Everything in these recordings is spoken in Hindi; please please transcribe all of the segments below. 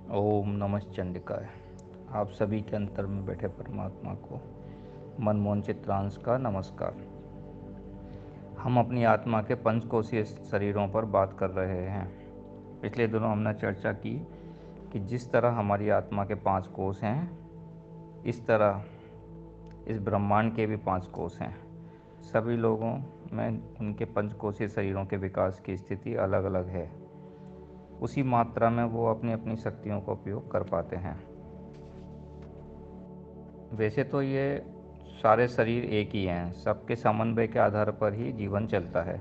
ओम नमः चंडिकाय। आप सभी के अंतर में बैठे परमात्मा को मनमोहन चित्रांश का नमस्कार। हम अपनी आत्मा के पंचकोशीय शरीरों पर बात कर रहे हैं। पिछले दिनों हमने चर्चा की कि जिस तरह हमारी आत्मा के 5 कोश हैं, इस तरह इस ब्रह्मांड के भी 5 कोश हैं। सभी लोगों में उनके पंचकोशीय शरीरों के विकास की स्थिति अलग अलग है। उसी मात्रा में वो अपनी अपनी शक्तियों का उपयोग कर पाते हैं। वैसे तो ये सारे शरीर एक ही हैं, सबके समन्वय के आधार पर ही जीवन चलता है।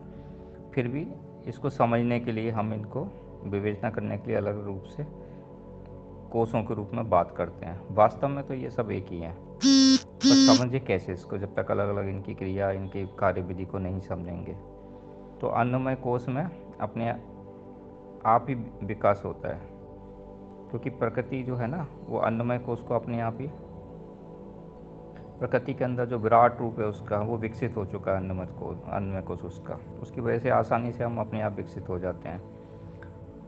फिर भी इसको समझने के लिए हम इनको विवेचना करने के लिए अलग रूप से कोषों के रूप में बात करते हैं। वास्तव में तो ये सब एक ही हैं, पर समझे कैसे इसको जब तक अलग अलग इनकी क्रिया, इनकी कार्यविधि को नहीं समझेंगे। तो अन्नमय कोष में अपने आप ही विकास होता है, क्योंकि प्रकृति जो है ना, वो अन्नमय कोष को अपने आप ही, प्रकृति के अंदर जो विराट रूप है उसका, वो विकसित हो चुका है अन्नमय कोश उसका। उसकी वजह से आसानी से हम अपने आप विकसित हो जाते हैं।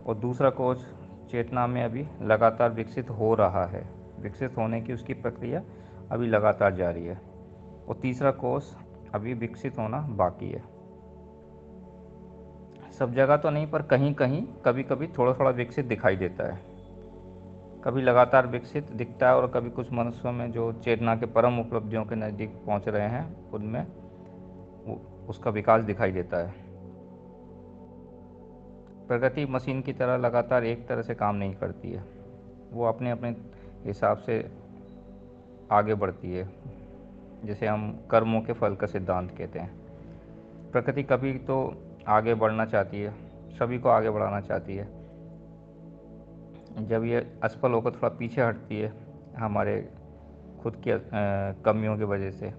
और दूसरा कोश चेतना में अभी लगातार विकसित हो रहा है। विकसित होने की उसकी प्रक्रिया अभी लगातार जारी है। और तीसरा कोश अभी विकसित होना बाकी है। सब जगह तो नहीं, पर कहीं कहीं कभी कभी थोड़ा थोड़ा विकसित दिखाई देता है। कभी लगातार विकसित दिखता है, और कभी कुछ मनुष्यों में जो चेतना के परम उपलब्धियों के नज़दीक पहुंच रहे हैं, उनमें उसका विकास दिखाई देता है। प्रगति मशीन की तरह लगातार एक तरह से काम नहीं करती है। वो अपने अपने हिसाब से आगे बढ़ती है, जिसे हम कर्मों के फल का सिद्धांत कहते हैं। प्रकृति कभी तो आगे बढ़ना चाहती है, सभी को आगे बढ़ाना चाहती है। जब ये असफल होकर थोड़ा पीछे हटती है हमारे खुद की कमियों की वजह से,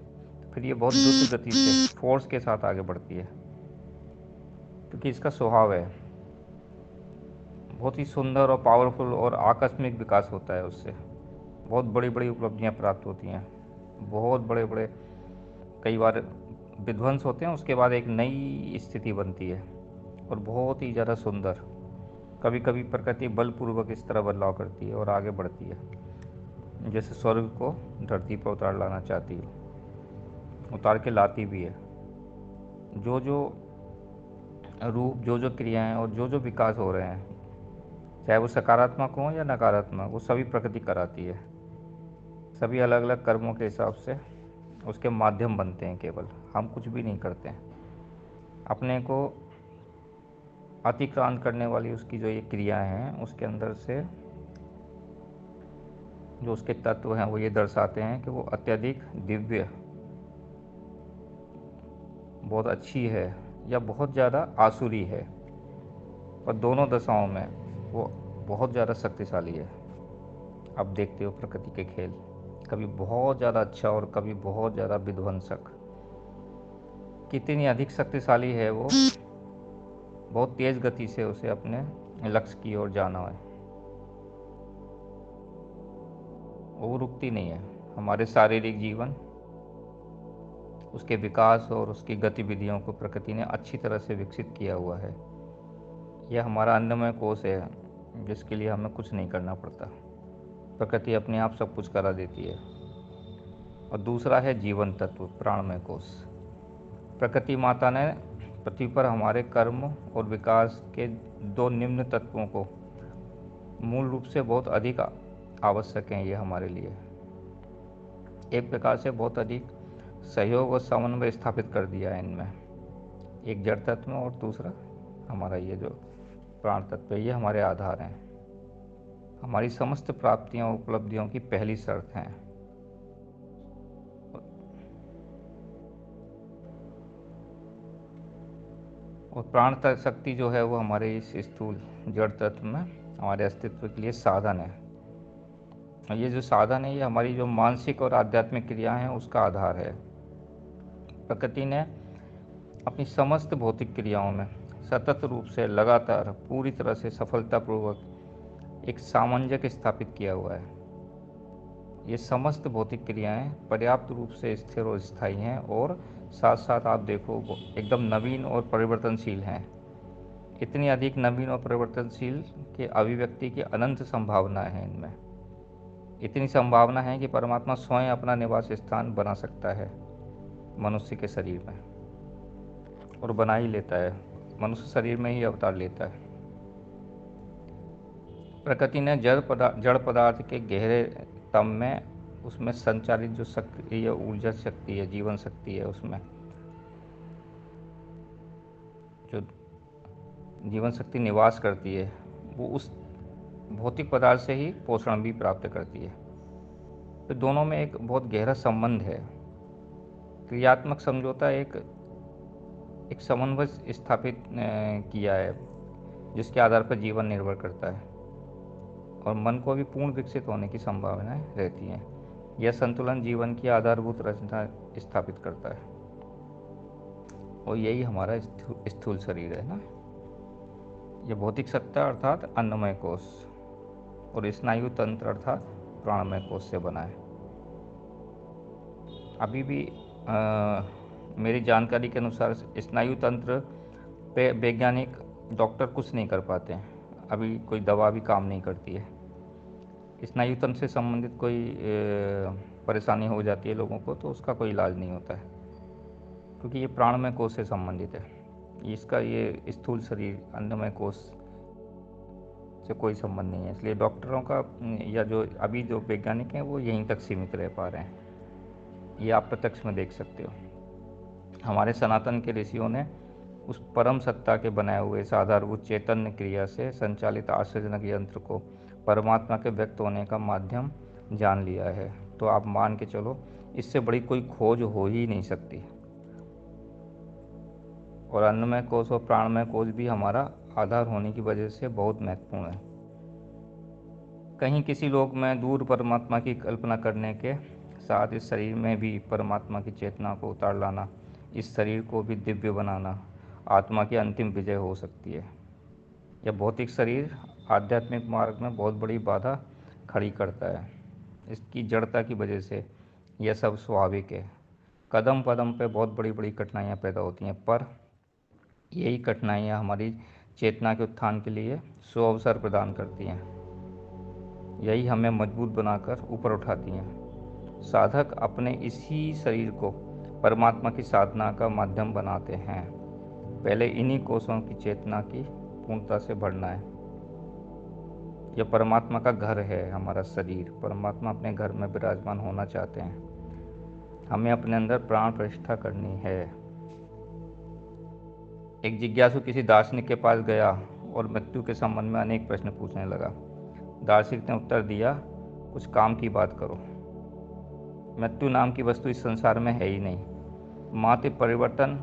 फिर ये बहुत द्रुत गति से फोर्स के साथ आगे बढ़ती है, क्योंकि इसका स्वभाव है। बहुत ही सुंदर और पावरफुल और आकस्मिक विकास होता है उससे। बहुत बड़ी बड़ी उपलब्धियां प्राप्त होती हैं। बहुत बड़े बड़े कई बार विध्वंस होते हैं, उसके बाद एक नई स्थिति बनती है, और बहुत ही ज़्यादा सुंदर। कभी कभी प्रकृति बलपूर्वक इस तरह बदलाव करती है और आगे बढ़ती है, जैसे स्वर्ग को धरती पर उतार लाना चाहती है, उतार के लाती भी है। जो जो रूप, जो जो क्रियाएं और जो जो विकास हो रहे हैं, चाहे वो सकारात्मक हो या नकारात्मक, वो सभी प्रकृति कराती है। सभी अलग अलग कर्मों के हिसाब से उसके माध्यम बनते हैं। केवल हम कुछ भी नहीं करते हैं। अपने को अतिक्रांत करने वाली उसकी जो ये क्रियाएं हैं, उसके अंदर से जो उसके तत्व हैं, वो ये दर्शाते हैं कि वो अत्यधिक दिव्य, बहुत अच्छी है, या बहुत ज़्यादा आसुरी है। और दोनों दशाओं में वो बहुत ज़्यादा शक्तिशाली है। अब देखते हो प्रकृति के खेल, कभी बहुत ज़्यादा अच्छा और कभी बहुत ज़्यादा विध्वंसक। कितनी अधिक शक्तिशाली है वो, बहुत तेज़ गति से उसे अपने लक्ष्य की ओर जाना है, वो रुकती नहीं है। हमारे शारीरिक जीवन, उसके विकास और उसकी गतिविधियों को प्रकृति ने अच्छी तरह से विकसित किया हुआ है। यह हमारा अन्नमय कोश है, जिसके लिए हमें कुछ नहीं करना पड़ता। प्रकृति अपने आप सब कुछ करा देती है। और दूसरा है जीवन तत्व, प्राणमय कोश। प्रकृति माता ने पृथ्वी पर हमारे कर्म और विकास के दो निम्न तत्वों को मूल रूप से बहुत अधिक आवश्यक हैं ये हमारे लिए। एक प्रकार से बहुत अधिक सहयोग और समन्वय स्थापित कर दिया है इनमें, एक जड़ तत्व में और दूसरा हमारा ये जो प्राण तत्व है, ये हमारे आधार हैं। हमारी समस्त प्राप्तियों और उपलब्धियों की पहली शर्त हैं। और प्राण शक्ति जो है, वो हमारे इस स्थूल जड़ तत्व में हमारे अस्तित्व के लिए साधन है। और ये जो साधन है, ये हमारी जो मानसिक और आध्यात्मिक क्रियाएं हैं उसका आधार है। प्रकृति ने अपनी समस्त भौतिक क्रियाओं में सतत रूप से, लगातार, पूरी तरह से सफलतापूर्वक एक सामंजस्य स्थापित किया हुआ है। ये समस्त भौतिक क्रियाएं पर्याप्त रूप से स्थिर और स्थायी हैं, और साथ साथ आप देखो वो एकदम नवीन और परिवर्तनशील हैं। इतनी अधिक नवीन और परिवर्तनशील के अभिव्यक्ति की अनंत संभावनाएं हैं इनमें। इतनी संभावना है कि परमात्मा स्वयं अपना निवास स्थान बना सकता है मनुष्य के शरीर में, और बना ही लेता है, मनुष्य शरीर में ही अवतार लेता है। प्रकृति ने जड़ पदार्थ के गहरे तम में उसमें संचालित जो शक्ति है, ऊर्जा शक्ति है, जीवन शक्ति है, उसमें जो जीवन शक्ति निवास करती है, वो उस भौतिक पदार्थ से ही पोषण भी प्राप्त करती है। तो दोनों में एक बहुत गहरा संबंध है। क्रियात्मक समझौता एक समन्वय स्थापित किया है, जिसके आधार पर जीवन निर्भर करता है और मन को भी पूर्ण विकसित होने की संभावनाएं रहती हैं। यह संतुलन जीवन की आधारभूत रचना स्थापित करता है, और यही हमारा स्थूल शरीर है ना। यह भौतिक सत्ता अर्थात अन्नमय कोश और स्नायु तंत्र अर्थात प्राणमय कोश से बना है। अभी भी मेरी जानकारी के अनुसार स्नायु तंत्र पे वैज्ञानिक डॉक्टर कुछ नहीं कर पाते हैं। अभी कोई दवा भी काम नहीं करती है। स्नायु तंत्र से संबंधित कोई परेशानी हो जाती है लोगों को, तो उसका कोई इलाज नहीं होता है, क्योंकि ये प्राणमय कोश से संबंधित है। इसका ये स्थूल शरीर अन्नमय कोश से कोई संबंध नहीं है। इसलिए डॉक्टरों का या जो अभी जो वैज्ञानिक हैं वो यहीं तक सीमित रह पा रहे हैं। ये आप प्रत्यक्ष में देख सकते हो। हमारे सनातन के ऋषियों ने उस परम सत्ता के बनाए हुए इस आधारभूत चैतन्य क्रिया से संचालित आश्चर्यजनक यंत्र को परमात्मा के व्यक्त होने का माध्यम जान लिया है। तो आप मान के चलो, इससे बड़ी कोई खोज हो ही नहीं सकती। और अन्नमय कोश और प्राणमय कोश भी हमारा आधार होने की वजह से बहुत महत्वपूर्ण है। कहीं किसी लोक में दूर परमात्मा की कल्पना करने के साथ इस शरीर में भी परमात्मा की चेतना को उतार लाना, इस शरीर को भी दिव्य बनाना आत्मा की अंतिम विजय हो सकती है। यह भौतिक शरीर आध्यात्मिक मार्ग में बहुत बड़ी बाधा खड़ी करता है। इसकी जड़ता की वजह से यह सब स्वाभाविक है। कदम कदम पे बहुत बड़ी बड़ी कठिनाइयाँ पैदा होती हैं, पर यही कठिनाइयाँ हमारी चेतना के उत्थान के लिए सुअवसर प्रदान करती हैं। यही हमें मजबूत बनाकर ऊपर उठाती हैं। साधक अपने इसी शरीर को परमात्मा की साधना का माध्यम बनाते हैं। पहले इन्हीं कोशों की चेतना की पूर्णता से भरना है। यह परमात्मा का घर है, हमारा शरीर। परमात्मा अपने घर में विराजमान होना चाहते हैं। हमें अपने अंदर प्राण प्रतिष्ठा करनी है। एक जिज्ञासु किसी दार्शनिक के पास गया और मृत्यु के संबंध में अनेक प्रश्न पूछने लगा। दार्शनिक ने उत्तर दिया, कुछ काम की बात करो। मृत्यु नाम की वस्तु इस संसार में है ही नहीं। मात्र परिवर्तन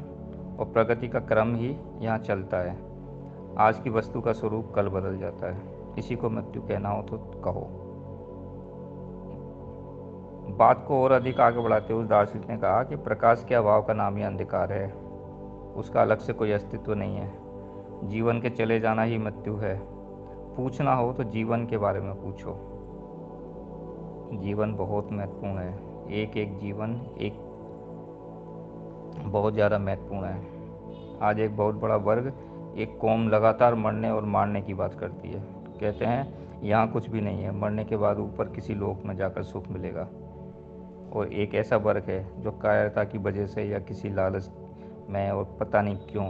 और प्रगति का क्रम ही यहाँ चलता है। आज की वस्तु का स्वरूप कल बदल जाता है। इसी को मृत्यु कहना हो तो कहो। बात को और अधिक आगे बढ़ाते हुए उस दार्शनिक ने कहा कि प्रकाश के अभाव का नाम ही अंधकार है। उसका अलग से कोई अस्तित्व नहीं है। जीवन के चले जाना ही मृत्यु है। पूछना हो तो जीवन के बारे में पूछो। जीवन बहुत महत्वपूर्ण है। एक एक जीवन एक बहुत ज़्यादा महत्वपूर्ण है। आज एक बहुत बड़ा वर्ग, एक कौम लगातार मरने और मारने की बात करती है। कहते हैं यहाँ कुछ भी नहीं है, मरने के बाद ऊपर किसी लोक में जाकर सुख मिलेगा। और एक ऐसा वर्ग है जो कायरता की वजह से या किसी लालच में और पता नहीं क्यों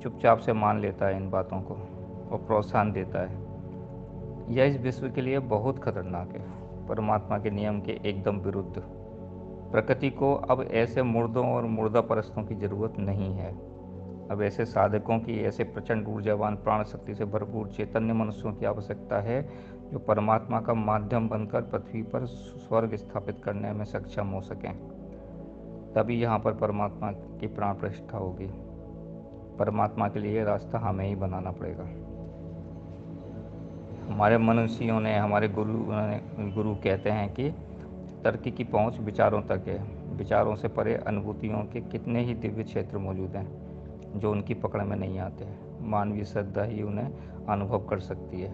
चुपचाप से मान लेता है इन बातों को और प्रोत्साहन देता है। यह इस विश्व के लिए बहुत खतरनाक है। परमात्मा के नियम के एकदम विरुद्ध। प्रकृति को अब ऐसे मुर्दों और मुर्दा परस्तों की जरूरत नहीं है। अब ऐसे साधकों की, ऐसे प्रचंड ऊर्जावान प्राण शक्ति से भरपूर चैतन्य मनुष्यों की आवश्यकता है, जो परमात्मा का माध्यम बनकर पृथ्वी पर स्वर्ग स्थापित करने में सक्षम हो सकें। तभी यहाँ पर परमात्मा की प्राण प्रतिष्ठा होगी। परमात्मा के लिए रास्ता हमें ही बनाना पड़ेगा। हमारे मनुष्यों ने, हमारे गुरु कहते हैं कि तर्क की पहुँच विचारों तक है। विचारों से परे अनुभूतियों के कितने ही दिव्य क्षेत्र मौजूद हैं जो उनकी पकड़ में नहीं आते। मानवीय श्रद्धा ही उन्हें अनुभव कर सकती है।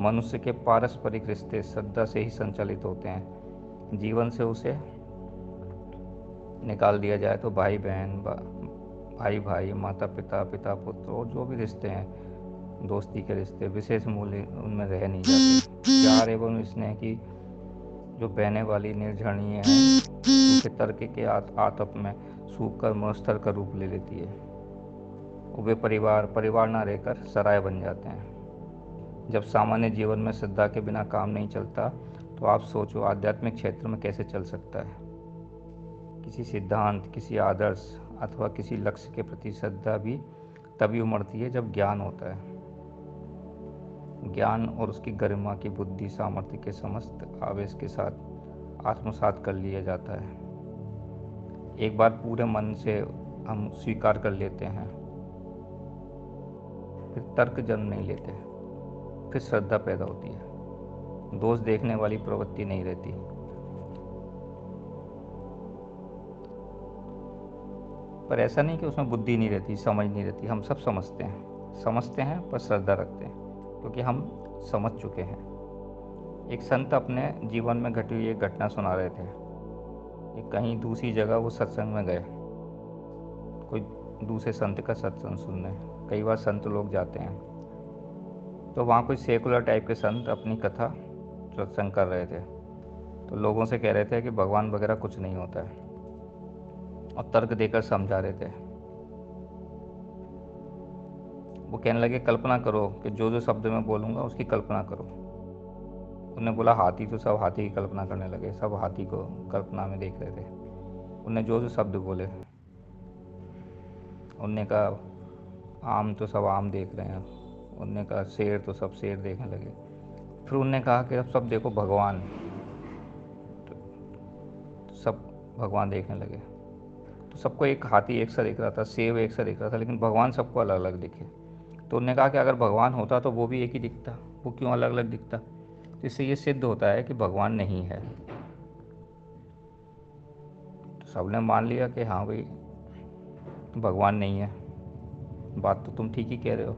मनुष्य के पारस्परिक रिश्ते श्रद्धा से ही संचालित होते हैं। जीवन से उसे निकाल दिया जाए तो भाई बहन, भाई भाई, माता पिता, पिता पुत्र और जो भी रिश्ते हैं, दोस्ती के रिश्ते, विशेष मूल्य उनमें रह नहीं जाते। प्यार एवं स्नेह की जो बहने वाली निर्झरणीय है, उसे तर्क के आतप में सूख कर मरुस्थल का रूप ले लेती है। वे परिवार परिवार ना रहकर सराय बन जाते हैं। जब सामान्य जीवन में श्रद्धा के बिना काम नहीं चलता, तो आप सोचो आध्यात्मिक क्षेत्र में कैसे चल सकता है। किसी सिद्धांत, किसी आदर्श अथवा किसी लक्ष्य के प्रति श्रद्धा भी तभी उमड़ती है जब ज्ञान होता है। ज्ञान और उसकी गरिमा की बुद्धि सामर्थ्य के समस्त आवेश के साथ आत्मसात कर लिया जाता है। एक बार पूरे मन से हम स्वीकार कर लेते हैं, फिर तर्क जन्म नहीं लेते, फिर श्रद्धा पैदा होती है। दोष देखने वाली प्रवृत्ति नहीं रहती। पर ऐसा नहीं कि उसमें बुद्धि नहीं रहती, समझ नहीं रहती। हम सब समझते हैं पर श्रद्धा रखते हैं, क्योंकि हम समझ चुके हैं। एक संत अपने जीवन में घटी हुई एक घटना सुना रहे थे कि कहीं दूसरी जगह वो सत्संग में गए, कोई दूसरे संत का सत्संग सुनने। कई बार संत लोग जाते हैं, तो वहाँ कोई सेकुलर टाइप के संत अपनी कथा सत्संग कर रहे थे। तो लोगों से कह रहे थे कि भगवान वगैरह कुछ नहीं होता है, और तर्क देकर समझा रहे थे। वो कहने लगे, कल्पना करो कि जो जो शब्द मैं बोलूँगा उसकी कल्पना करो। उन्होंने बोला हाथी, तो सब हाथी की कल्पना करने लगे, सब हाथी को कल्पना में देख रहे थे। उनने जो जो शब्द बोले, उनने कहा आम, तो सब आम देख रहे हैं। उनने कहा शेर, तो सब शेर देखने लगे। फिर उनने कहा कि अब सब देखो भगवान, तो सब भगवान देखने लगे। तो सबको एक हाथी एक सा दिख रहा था, सेब एक सा दिख रहा था, लेकिन भगवान सबको अलग अलग दिखे। तो उन्होंने कहा कि अगर भगवान होता तो वो भी एक ही दिखता, वो क्यों अलग अलग दिखता। तो इससे ये सिद्ध होता है कि भगवान नहीं है। तो सबने मान लिया कि हाँ भाई भगवान नहीं है, बात तो तुम ठीक ही कह रहे हो।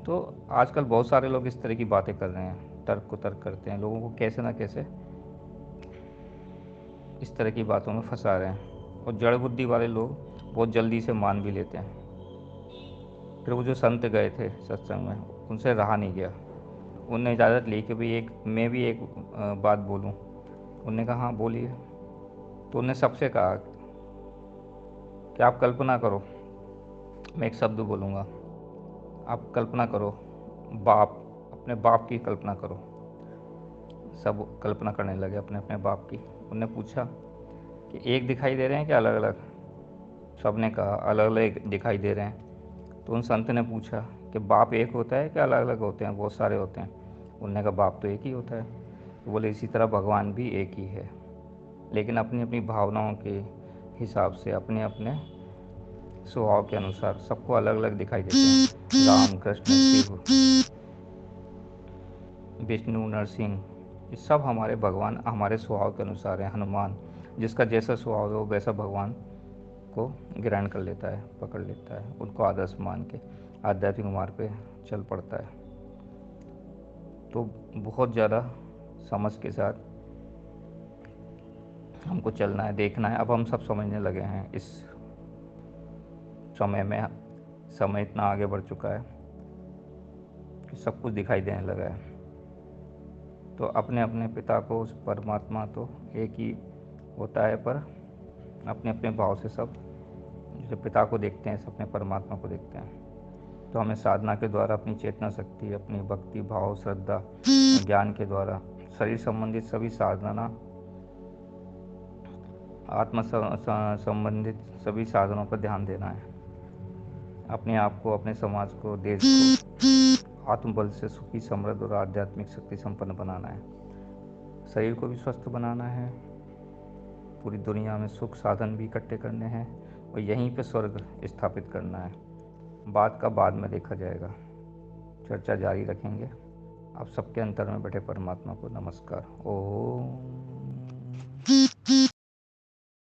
तो आजकल बहुत सारे लोग इस तरह की बातें कर रहे हैं, तर्क को तर्क करते हैं, लोगों को कैसे ना कैसे इस तरह की बातों में फंसा रहे हैं, और जड़ बुद्धि वाले लोग बहुत जल्दी से मान भी लेते हैं। फिर वो जो संत गए थे सत्संग में, उनसे रहा नहीं गया। उनने इजाज़त ली कि भाई मैं भी एक बात बोलूं। उनने कहा हाँ बोलिए। तो उनने सबसे कहा कि आप कल्पना करो, मैं एक शब्द बोलूँगा, आप कल्पना करो बाप, अपने बाप की कल्पना करो। सब कल्पना करने लगे अपने अपने बाप की। उनने पूछा कि एक दिखाई दे रहे हैं कि अलग अलग। सब ने कहा अलग अलग दिखाई दे रहे हैं। तो उन संत ने पूछा कि बाप एक होता है कि अलग अलग होते हैं, बहुत सारे होते हैं। उनने कहा बाप तो एक ही होता है। तो बोले इसी तरह भगवान भी एक ही है, लेकिन अपनी अपनी भावनाओं के हिसाब से, अपने अपने स्वभाव के अनुसार सबको अलग अलग दिखाई देते हैं। राम, कृष्ण, शिव, विष्णु, नरसिंह, ये सब हमारे भगवान हमारे स्वभाव के अनुसार है। हनुमान, जिसका जैसा स्वभाव है वो वैसा भगवान को ग्रहण कर लेता है, पकड़ लेता है, उनको आदर्श मान के आध्यात्मिक मार्ग पे चल पड़ता है। तो बहुत ज़्यादा समझ के साथ हमको चलना है, देखना है। अब हम सब समझने लगे हैं इस समय में। समय इतना आगे बढ़ चुका है कि सब कुछ दिखाई देने लगा है। तो अपने अपने पिता को, उस परमात्मा तो एक ही होता है, पर अपने अपने भाव से सब जैसे पिता को देखते हैं, सब अपने परमात्मा को देखते हैं। तो हमें साधना के द्वारा अपनी चेतना शक्ति, अपनी भक्ति भाव, श्रद्धा, ज्ञान के द्वारा शरीर संबंधित सभी साधना, आत्म संबंधित सभी साधनों पर ध्यान देना है। अपने आप को, अपने समाज को, देश को आत्मबल से सुखी, समृद्ध और आध्यात्मिक शक्ति संपन्न बनाना है। शरीर को भी स्वस्थ बनाना है, पूरी दुनिया में सुख साधन भी इकट्ठे करने हैं, और यहीं पे स्वर्ग स्थापित करना है। बात का बाद में देखा जाएगा, चर्चा जारी रखेंगे। आप सबके अंतर में बैठे परमात्मा को नमस्कार। ओम।